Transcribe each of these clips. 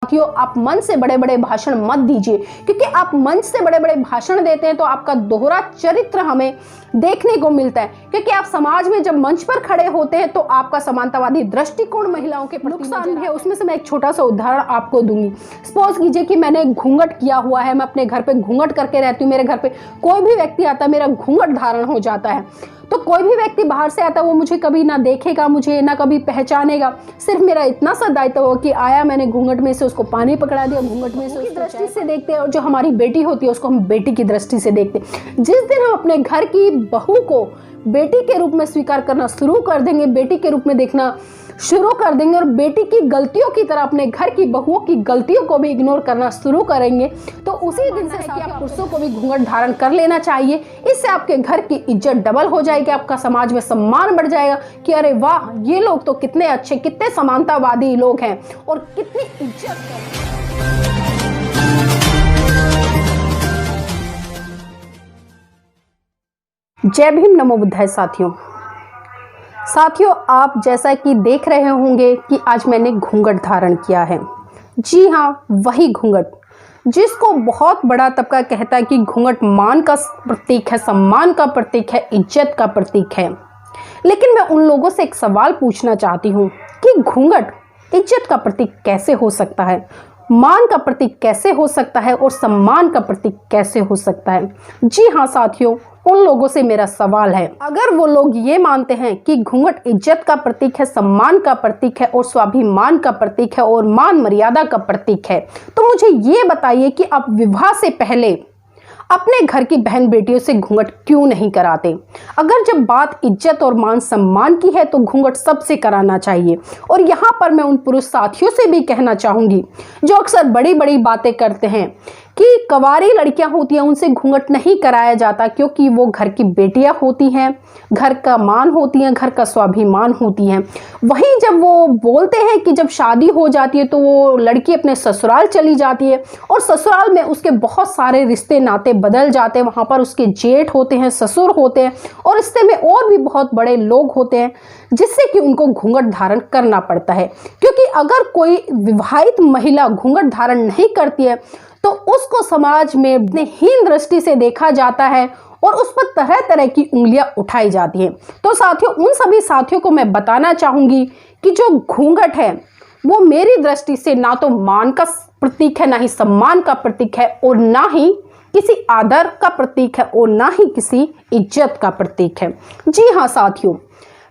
साथियों आप मंच से बड़े बड़े भाषण मत दीजिए, क्योंकि आप मंच से बड़े बड़े भाषण देते हैं तो आपका दोहरा चरित्र हमें देखने को मिलता है। क्योंकि आप समाज में जब मंच पर खड़े होते हैं तो आपका समानतावादी दृष्टिकोण महिलाओं के नुकसान है। उसमें से मैं एक छोटा सा उदाहरण आपको दूंगी। सपोज कीजिए कि मैंने घूंघट किया हुआ है, मैं अपने घर पे घूंघट करके रहती हूँ, मेरे घर पे कोई भी व्यक्ति आता है मेरा घूंघट धारण हो जाता है, तो कोई भी व्यक्ति बाहर से आता है वो मुझे कभी ना देखेगा, मुझे ना कभी पहचानेगा। सिर्फ मेरा इतना सा दायित्व हो कि आया, मैंने घूंघट में से उसको पानी पकड़ा दिया, घूंघट में से उसकी दृष्टि से देखते हैं, और जो हमारी बेटी होती है उसको हम बेटी की दृष्टि से देखते हैं। जिस दिन हम अपने घर की बहू को बेटी के रूप में स्वीकार करना शुरू कर देंगे, बेटी के रूप में देखना शुरू कर देंगे और बेटी की गलतियों की तरह अपने घर की बहुओं की गलतियों को भी इग्नोर करना शुरू करेंगे, तो उसी दिन से कि आप पुरुषों को भी घूंघट धारण कर लेना चाहिए। इससे आपके घर की इज्जत डबल हो जाएगी, आपका समाज में सम्मान बढ़ जाएगा कि अरे वाह, ये लोग तो कितने अच्छे, कितने समानतावादी लोग हैं और कितनी इज्जत है। जय भीम, नमो बुद्धाय। साथियों आप जैसा कि देख रहे होंगे कि आज मैंने घूंघट धारण किया है। जी हाँ, वही घूंघट जिसको बहुत बड़ा तबका कहता है कि घूंघट मान का प्रतीक है, सम्मान का प्रतीक है, इज्जत का प्रतीक है। लेकिन मैं उन लोगों से एक सवाल पूछना चाहती हूँ कि घूंघट इज्जत का प्रतीक कैसे हो सकता है, मान का प्रतीक कैसे हो सकता है और सम्मान का प्रतीक कैसे हो सकता है। जी हाँ साथियों, उन लोगों से मेरा सवाल है, अगर वो लोग ये मानते हैं कि घूंघट इज्जत का प्रतीक है, सम्मान का प्रतीक है और स्वाभिमान का प्रतीक है और मान मर्यादा का प्रतीक है, तो मुझे ये बताइए कि आप विवाह से पहले अपने घर की बहन बेटियों से घूंघट क्यों नहीं कराते। अगर जब बात इज्जत और मान सम्मान की है तो घूंघट सबसे कराना चाहिए। और यहाँ पर मैं उन पुरुष साथियों से भी कहना चाहूँगी जो अक्सर बड़ी बड़ी बातें करते हैं कि कवारी लड़कियां होती हैं उनसे घूंघट नहीं कराया जाता क्योंकि वो घर की बेटियां होती हैं, घर का मान होती हैं, घर का स्वाभिमान होती हैं। वहीं जब वो बोलते हैं कि जब शादी हो जाती है तो वो लड़की अपने ससुराल चली जाती है और ससुराल में उसके बहुत सारे रिश्ते नाते बदल जाते हैं। वहाँ पर उसके जेठ होते हैं, ससुर होते हैं और रिश्ते में और भी बहुत बड़े लोग होते हैं, जिससे कि उनको घूंघट धारण करना पड़ता है। क्योंकि अगर कोई विवाहित महिला घूंघट धारण नहीं करती है तो उसको समाज में अपने हीन दृष्टि से देखा जाता है और उस पर तरह तरह की उंगलियां उठाई जाती हैं। तो साथियों, उन सभी साथियों को मैं बताना चाहूंगी कि जो घूंघट है वो मेरी दृष्टि से ना तो मान का प्रतीक है, ना ही सम्मान का प्रतीक है और ना ही किसी आदर का प्रतीक है और ना ही किसी इज्जत का प्रतीक है। जी हाँ साथियों,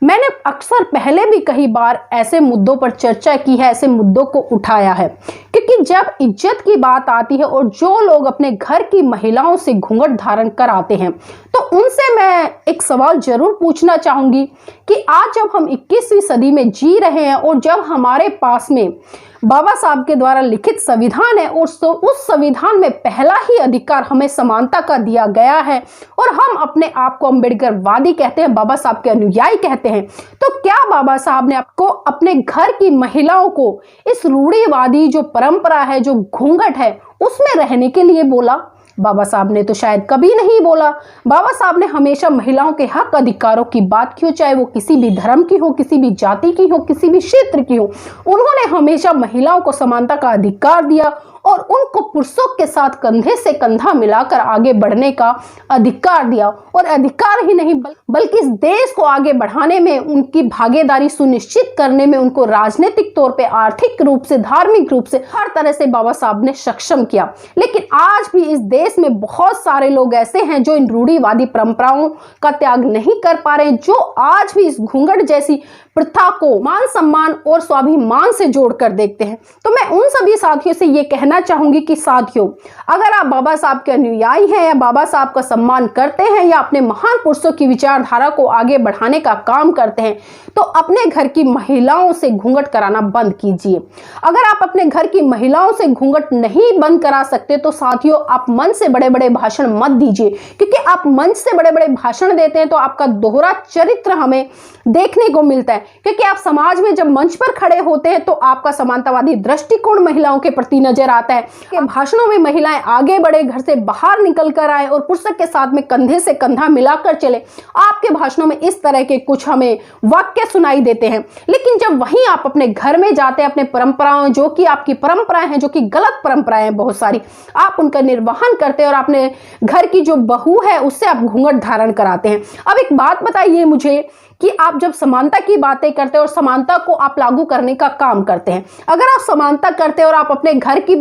मैंने अक्सर पहले भी कई बार ऐसे मुद्दों पर चर्चा की है, ऐसे मुद्दों को उठाया है, क्योंकि जब इज्जत की बात आती है और जो लोग अपने घर की महिलाओं से घूंघट धारण कराते हैं तो उनसे मैं एक सवाल जरूर पूछना चाहूंगी कि आज जब हम 21वीं सदी में जी रहे हैं और जब हमारे पास में बाबा साहब के द्वारा लिखित संविधान है और उस संविधान में पहला ही अधिकार हमें समानता का दिया गया है और हम अपने आप को अम्बेडकरवादी कहते हैं, बाबा साहब के अनुयायी कहते हैं, तो क्या बाबा साहब ने आपको अपने घर की महिलाओं को इस रूढ़िवादी जो परंपरा है, जो घूंघट है, उसमें रहने के लिए बोला? बाबा साहब ने तो शायद कभी नहीं बोला। बाबा साहब ने हमेशा महिलाओं के हक अधिकारों की बात की हो, चाहे वो किसी भी धर्म की हो, किसी भी जाति की हो, किसी भी क्षेत्र की हो। उन्होंने हमेशा महिलाओं को समानता का अधिकार दिया और उनको पुरुषों के साथ कंधे से कंधा मिलाकर आगे बढ़ने का अधिकार दिया। और अधिकार ही नहीं बल्कि इस देश को आगे बढ़ाने में उनकी भागीदारी सुनिश्चित करने में उनको राजनीतिक तौर पे, आर्थिक रूप से, धार्मिक रूप से हर तरह से बाबा साहब ने सक्षम किया। लेकिन आज भी इस देश में बहुत सारे लोग ऐसे हैं जो इन रूढ़िवादी परंपराओं का त्याग नहीं कर पा रहे, जो आज भी इस घूंघट जैसी प्रथा को मान सम्मान और स्वाभिमान से जोड़कर देखते हैं। तो मैं उन सभी साथियों से ये कहना चाहूंगी कि साथियों, अगर आप बाबा साहब के अनुयायी हैं या बाबा साहब का सम्मान करते हैं या अपने महान पुरुषों की विचारधारा को आगे बढ़ाने का काम करते हैं तो अपने घर की महिलाओं से घूंघट कराना बंद कीजिए। अगर आप अपने घर की महिलाओं से घूंघट नहीं बंद करा सकते तो साथियों, आप मंच मंच से बड़े बड़े भाषण मत दीजिए, क्योंकि आप मंच से बड़े बड़े भाषण देते हैं तो आपका दोहरा चरित्र हमें देखने को मिलता है। क्योंकि आप समाज में जब मंच पर खड़े होते हैं तो आपका समानतावादी दृष्टिकोण महिलाओं के प्रति नजर आता है कि भाषणों में महिलाएं आगे बढ़े, घर से बाहर निकल कर आए और पुरुषों के साथ में कंधे से कंधा मिलाकर चले। आपके भाषणों में इस तरह के कुछ हमें वाक्य सुनाई देते हैं। लेकिन जब वहीं आप अपने घर में जाते हैं, अपने परंपराओं, जो कि आपकी परंपराएं हैं, जो कि गलत परंपराएं हैं बहुत सारी, आप उनका निर्वहन करते हैं और अपने घर की जो बहू है उससे आप घूंघट धारण कराते हैं। अब एक बात बताइए मुझे कि आप जब समानता की बातें करते हैं और समानता को आप लागू करने का काम करते हैं, अगर आप समानता करते हैं और आप अपने घर की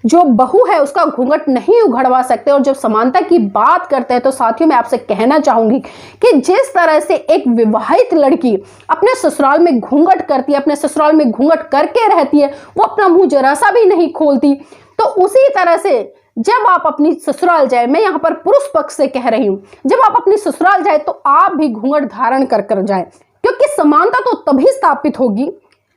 जो बहू है उसका घूंघट नहीं उघड़वा सकते और जब समानता की बात करते हैं, तो साथियों मैं आपसे कहना चाहूंगी कि जिस तरह से एक विवाहित लड़की अपने ससुराल में घूंघट करती है, अपने ससुराल में घूंघट करके रहती है, वो अपना मुंह जरा सा भी नहीं खोलती, तो उसी तरह से जब आप अपनी ससुराल जाए, मैं यहाँ पर पुरुष पक्ष से कह रही हूं, जब आप अपनी ससुराल जाए तो आप भी घूंघट धारण कर जाए, क्योंकि समानता तो तभी स्थापित होगी।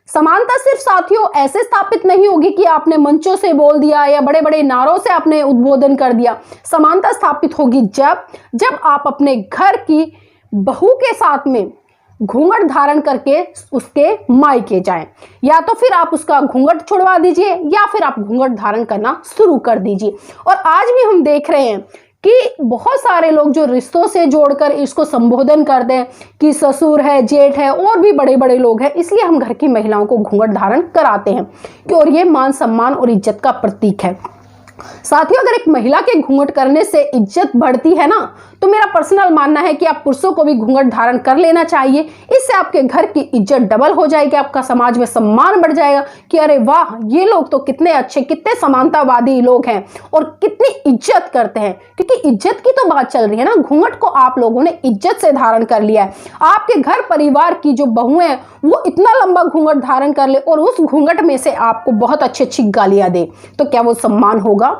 समानता सिर्फ साथियों ऐसे स्थापित नहीं होगी कि आपने मंचों से बोल दिया या बड़े बड़े नारों से आपने उद्बोधन कर दिया। समानता स्थापित होगी जब आप अपने घर की बहू के साथ में घूंघट धारण करके उसके मायके जाएं, या तो फिर आप उसका घूंघट छुड़वा दीजिए या फिर आप घूंघट धारण करना शुरू कर दीजिए। और आज भी हम देख रहे हैं कि बहुत सारे लोग जो रिश्तों से जोड़कर इसको संबोधन करते हैं कि ससुर है, जेठ है और भी बड़े बड़े लोग हैं, इसलिए हम घर की महिलाओं को घूंघट धारण कराते हैं कि और ये मान सम्मान और इज्जत का प्रतीक है। साथियों, अगर एक महिला के घूंघट करने से इज्जत बढ़ती है ना, तो मेरा पर्सनल मानना है कि आप पुरुषों को भी घूंघट धारण कर लेना चाहिए। इससे आपके घर की इज्जत डबल हो जाएगी, आपका समाज में सम्मान बढ़ जाएगा कि अरे वाह, ये लोग तो कितने अच्छे, कितने समानतावादी लोग हैं और कितनी इज्जत करते हैं। क्योंकि इज्जत की तो बात चल रही है ना, घूंघट को आप लोगों ने इज्जत से धारण कर लिया है। आपके घर परिवार की जो बहुएं हैं वो इतना लंबा घूंघट धारण कर ले और उस घूंघट में से आपको बहुत अच्छी अच्छी गालियां दे, तो क्या वो सम्मान होगा?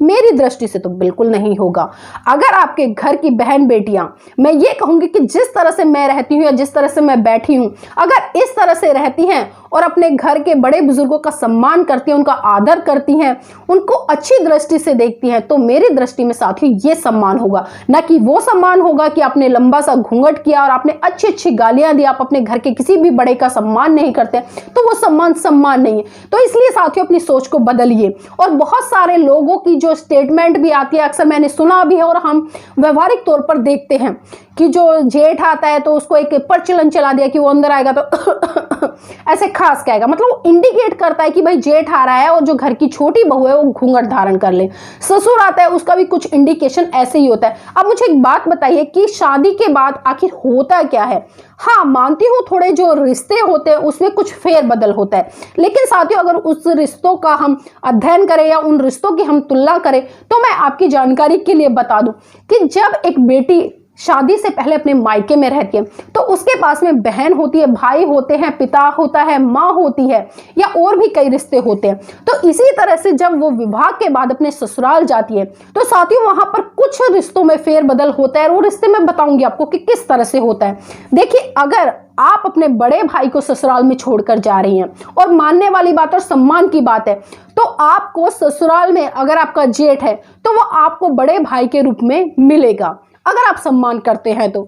मेरी दृष्टि से तो बिल्कुल नहीं होगा। अगर आपके घर की बहन बेटियां, मैं ये कहूंगी कि जिस तरह से मैं रहती हूं या जिस तरह से मैं बैठी हूं, अगर इस तरह से रहती हैं और अपने घर के बड़े बुजुर्गों का सम्मान करती हैं, उनका आदर करती हैं, उनको अच्छी दृष्टि से देखती हैं, तो मेरी दृष्टि में साथियों ये सम्मान होगा, ना कि वो सम्मान होगा कि आपने लंबा सा घूंघट किया और आपने अच्छी अच्छी गालियां दी, आप अपने घर के किसी भी बड़े का सम्मान नहीं करते, तो वो सम्मान नहीं है। तो इसलिए साथियों अपनी सोच को बदलिए। और बहुत सारे लोगों की जो स्टेटमेंट भी आती है, अक्सर मैंने सुना भी है और हम व्यवहारिक तौर पर देखते हैं कि जो जेठ आता है तो उसको एक प्रचलन चला दिया कि वो अंदर आएगा तो ऐसे खास कहेगा, मतलब वो इंडिकेट करता है कि भाई जेठ आ रहा है और जो घर की छोटी बहू है वो घूंघट धारण कर ले। ससुर आता है, उसका भी कुछ इंडिकेशन ऐसे ही होता है। अब मुझे एक बात बताइए कि शादी के बाद आखिर होता क्या है? हाँ, मानती हूँ थोड़े जो रिश्ते होते हैं उसमें कुछ फेर बदल होता है, लेकिन साथियों अगर उस रिश्तों का हम अध्ययन करें या उन रिश्तों की हम तुलना करें, तो मैं आपकी जानकारी के लिए बता दूं कि जब एक बेटी शादी से पहले अपने मायके में रहती है तो उसके पास में बहन होती है, भाई होते हैं, पिता होता है, माँ होती है, या और भी कई रिश्ते होते हैं। तो इसी तरह से जब वो विवाह के बाद अपने ससुराल जाती है तो साथियों वहां पर कुछ रिश्तों में फेरबदल होता है। और वो रिश्ते मैं बताऊंगी आपको कि किस तरह से होता है। देखिए, अगर आप अपने बड़े भाई को ससुराल में छोड़कर जा रही हैं, और मानने वाली बात और सम्मान की बात है, तो आपको ससुराल में अगर आपका जेठ है तो वो आपको बड़े भाई के रूप में मिलेगा अगर आप सम्मान करते हैं तो।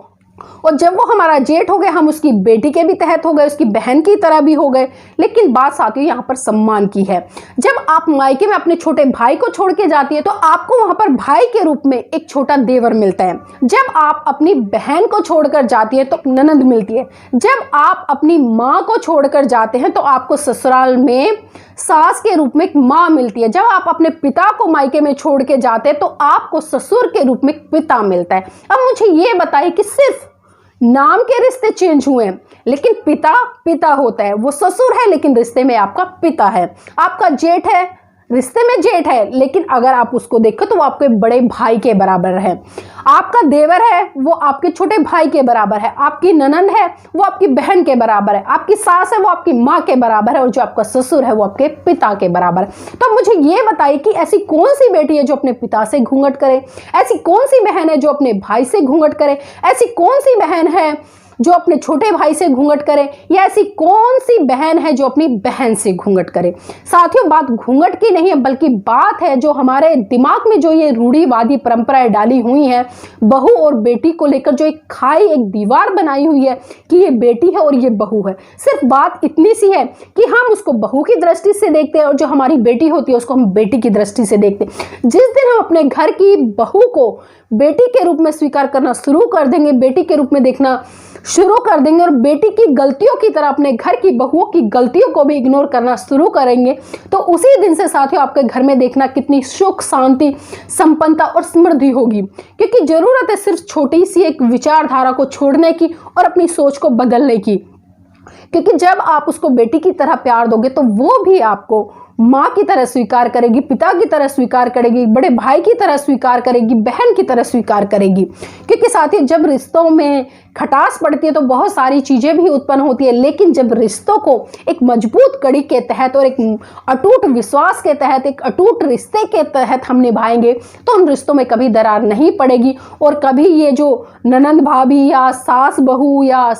और जब वो हमारा जेठ हो गए, हम उसकी बेटी के भी तहत हो गए, उसकी बहन की तरह भी हो गए। लेकिन बात साथियों यहाँ पर सम्मान की है। जब आप मायके में अपने छोटे भाई को छोड़ के जाती है तो आपको वहां पर भाई के रूप में एक छोटा देवर मिलता है। जब आप अपनी बहन को छोड़कर जाती है तो ननंद मिलती है। जब आप अपनी माँ को छोड़कर जाते हैं तो आपको ससुराल में सास के रूप में एक माँ मिलती है। जब आप अपने पिता को मायके में छोड़ के जाते हैं तो आपको ससुर के रूप में पिता मिलता है। अब मुझे ये बताइए कि सिर्फ नाम के रिश्ते चेंज हुए हैं, लेकिन पिता पिता होता है। वो ससुर है लेकिन रिश्ते में आपका पिता है। आपका जेठ है, रिश्ते में जेठ है, लेकिन अगर आप उसको देखो तो वो आपके बड़े भाई के बराबर है। आपका देवर है, वो आपके छोटे भाई के बराबर है। आपकी ननंद है, वो आपकी बहन के बराबर है। आपकी सास है, वो आपकी माँ के बराबर है। और जो आपका ससुर है वो आपके पिता के बराबर है। तो मुझे ये बताइए कि ऐसी कौन सी बेटी है जो अपने पिता से घूंघट करे? ऐसी कौन सी बहन है जो अपने भाई से घूंघट करे? ऐसी कौन सी बहन है जो अपने छोटे भाई से घूंघट करे, या ऐसी कौन सी बहन है जो अपनी बहन से घूंघट करे। साथियों, बात घूंघट की नहीं है, बल्कि बात है जो हमारे दिमाग में जो ये रूढ़िवादी परंपराएं डाली हुई हैं, बहू और बेटी को लेकर जो एक खाई, एक दीवार बनाई हुई है कि ये बेटी है और ये बहू है। सिर्फ बात इतनी सी है कि हम उसको बहू की दृष्टि से देखते हैं और जो हमारी बेटी होती है उसको हम बेटी की दृष्टि से देखते हैं। जिस दिन हम अपने घर की बहू को बेटी के रूप में स्वीकार करना शुरू कर देंगे, बेटी के रूप में देखना शुरू कर देंगे और बेटी की गलतियों की तरह अपने घर की बहुओं की गलतियों को भी इग्नोर करना शुरू करेंगे, तो उसी दिन से साथियों आपके घर में देखना कितनी सुख, शांति, संपन्नता और समृद्धि होगी। क्योंकि जरूरत है सिर्फ छोटी सी एक विचारधारा को छोड़ने की और अपनी सोच को बदलने की। क्योंकि जब आप उसको बेटी की तरह प्यार दोगे तो वो भी आपको माँ की तरह स्वीकार करेगी, पिता की तरह स्वीकार करेगी, बड़े भाई की तरह स्वीकार करेगी, बहन की तरह स्वीकार करेगी। क्योंकि साथियों जब रिश्तों में खटास पड़ती है तो बहुत सारी चीज़ें भी उत्पन्न होती है, लेकिन जब रिश्तों को एक मजबूत कड़ी के तहत और एक अटूट विश्वास के तहत, एक अटूट रिश्ते के तहत हम निभाएंगे तो उन रिश्तों में कभी दरार नहीं पड़ेगी और कभी ये जो ननंद भाभी या सास बहू या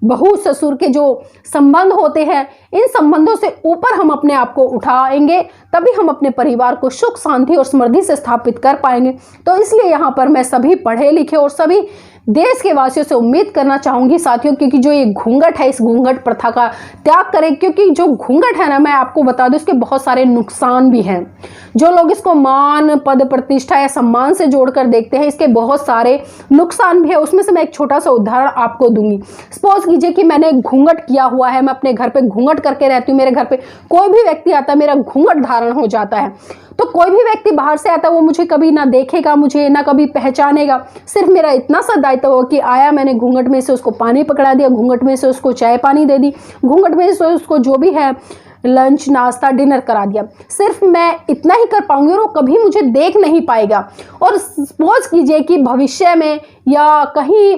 बहू ससुर के जो संबंध होते हैं, इन संबंधों से ऊपर हम अपने आप को उठाएंगे, तभी हम अपने परिवार को सुख, शांति और समृद्धि से स्थापित कर पाएंगे। तो इसलिए यहाँ पर मैं सभी पढ़े लिखे और सभी देश के वासियों से उम्मीद करना चाहूँगी साथियों, क्योंकि जो ये घूंघट है, इस घूंघट प्रथा का त्याग करें। क्योंकि जो घूंघट है ना, मैं आपको बता दूं, इसके बहुत सारे नुकसान भी हैं। जो लोग इसको मान, पद, प्रतिष्ठा या सम्मान से जोड़कर देखते हैं, इसके बहुत सारे नुकसान भी है। उसमें से मैं एक छोटा सा उदाहरण आपको दूंगी। सपोज कीजिए कि मैंने घूंघट किया हुआ है, मैं अपने घर पे घूंघट करके रहती हूँ, मेरे घर पे कोई भी व्यक्ति आता है, मेरा घूंघट धारण हो जाता है, तो कोई भी व्यक्ति बाहर से आता है वो मुझे कभी ना देखेगा, मुझे ना कभी पहचानेगा। सिर्फ मेरा इतना सा दायित्व हो कि आया, मैंने घूंघट में से उसको पानी पकड़ा दिया, घूंघट में से उसको चाय पानी दे दी, घूंघट में से उसको जो भी है लंच, नाश्ता, डिनर करा दिया। सिर्फ मैं इतना ही कर पाऊंगी और वो कभी मुझे देख नहीं पाएगा। और सपोज कीजिए कि भविष्य में या कहीं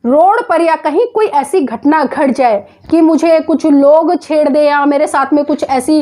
रोड पर या कहीं कोई ऐसी घटना घट जाए कि मुझे कुछ लोग छेड़ दे या मेरे साथ में कुछ ऐसी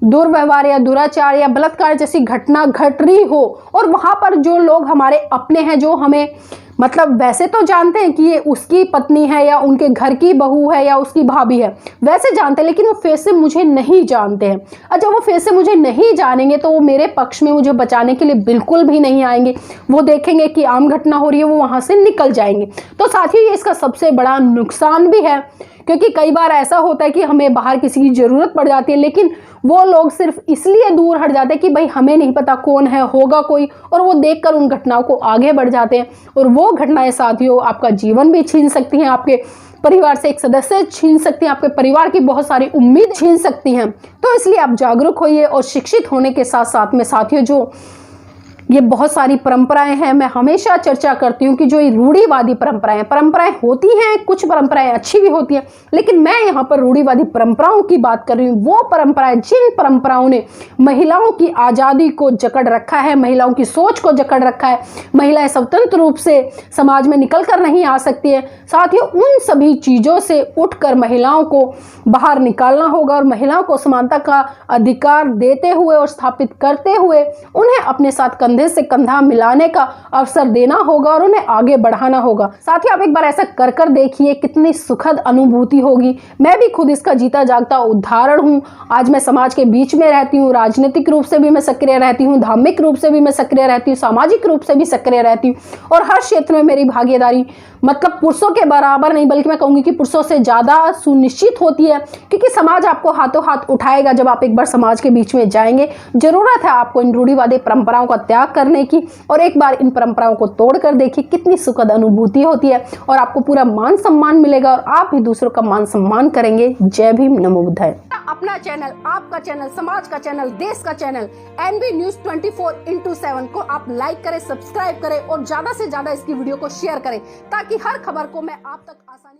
दुर्व्यवहार या दुराचार या बलात्कार जैसी घटना घट रही हो, और वहां पर जो लोग हमारे अपने हैं, जो हमें मतलब वैसे तो जानते हैं कि ये उसकी पत्नी है या उनके घर की बहू है या उसकी भाभी है, वैसे जानते हैं, लेकिन वो फेस से मुझे नहीं जानते हैं। और जब वो फेस से मुझे नहीं जानेंगे तो वो मेरे पक्ष में मुझे बचाने के लिए बिल्कुल भी नहीं आएंगे। वो देखेंगे कि आम घटना हो रही है, वो वहां से निकल जाएंगे। तो साथियों ये इसका सबसे बड़ा नुकसान भी है, क्योंकि कई बार ऐसा होता है कि हमें बाहर किसी की ज़रूरत पड़ जाती है, लेकिन वो लोग सिर्फ इसलिए दूर हट जाते हैं कि भाई हमें नहीं पता कौन है, होगा कोई, और वो देखकर उन घटनाओं को आगे बढ़ जाते हैं। और वो घटनाएं साथियों आपका जीवन भी छीन सकती हैं, आपके परिवार से एक सदस्य छीन सकती हैं, आपके परिवार की बहुत सारी उम्मीद छीन सकती हैं। तो इसलिए आप जागरूक होइए और शिक्षित होने के साथ साथ में साथियों जो ये बहुत सारी परंपराएं हैं, मैं हमेशा चर्चा करती हूँ कि जो ये रूढ़िवादी परंपराएं होती हैं, कुछ परंपराएं अच्छी भी होती हैं, लेकिन मैं यहाँ पर रूढ़िवादी परंपराओं की बात कर रही हूँ। वो परंपराएं जिन परंपराओं ने महिलाओं की आज़ादी को जकड़ रखा है, महिलाओं की सोच को जकड़ रखा है, महिलाएं स्वतंत्र रूप से समाज में निकल कर नहीं आ सकती है। साथियों उन सभी चीज़ों से उठकर महिलाओं को बाहर निकालना होगा और महिलाओं को समानता का अधिकार देते हुए और स्थापित करते हुए उन्हें अपने साथ कंधे से कंधा मिलाने का अवसर देना होगा और उन्हें आगे बढ़ाना होगा। साथ ही आप एक बार ऐसा कर कर देखिए, कितनी सुखद अनुभूति होगी। मैं भी खुद इसका जीता जागता उदाहरण हूँ। आज मैं समाज के बीच में रहती हूँ, राजनीतिक रूप से भी मैं सक्रिय रहती हूँ, धार्मिक रूप से भी मैं सक्रिय रहती हूँ, सामाजिक रूप से भी सक्रिय रहती हूँ, और हर क्षेत्र में मेरी भागीदारी मतलब पुरुषों के बराबर नहीं, बल्कि मैं कहूँगी कि पुरुषों से ज़्यादा सुनिश्चित होती है। क्योंकि समाज आपको हाथों हाथ उठाएगा जब आप एक बार समाज के बीच में जाएंगे। जरूरत है आपको इन रूढ़िवादी परंपराओं का त्याग करने की, और एक बार इन परंपराओं को तोड़ कर देखिए कितनी सुखद अनुभूति होती है, और आपको पूरा मान सम्मान मिलेगा और आप भी दूसरों का मान सम्मान करेंगे। जय भीम, नमो बुद्धाय। अपना चैनल, आपका चैनल, समाज का चैनल, देश का चैनल एनबी न्यूज 24/7 को आप लाइक करें, सब्सक्राइब करें और ज्यादा से ज्यादा इसकी वीडियो को शेयर करें, ताकि हर खबर को मैं आप तक आसानी